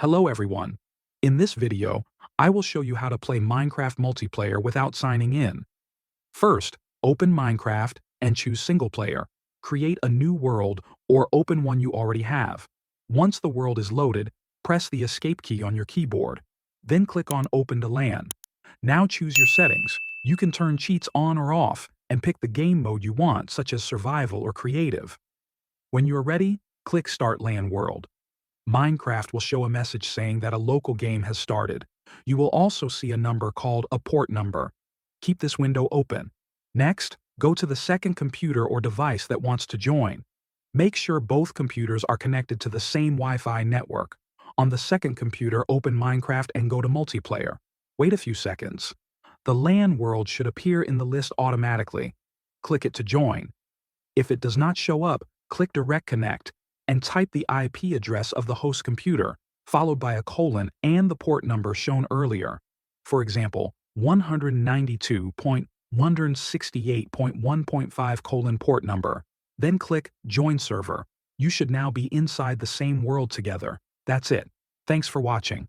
Hello everyone. In this video, I will show you how to play Minecraft multiplayer without signing in. First, open Minecraft and choose single player. Create a new world or open one you already have. Once the world is loaded, press the escape key on your keyboard. Then click on Open to LAN. Now choose your settings. You can turn cheats on or off and pick the game mode you want, such as survival or creative. When you are ready, click Start LAN World. Minecraft will show a message saying that a local game has started. You will also see a number called a port number. Keep this window open. Next, go to the second computer or device that wants to join. Make sure both computers are connected to the same Wi-Fi network. On the second computer, open Minecraft and go to multiplayer. Wait a few seconds. The LAN world should appear in the list automatically. Click it to join. If it does not show up, click Direct Connect and type the IP address of the host computer, followed by a colon and the port number shown earlier. For example, 192.168.1.5 port number. Then click Join Server. You should now be inside the same world together. That's it. Thanks for watching.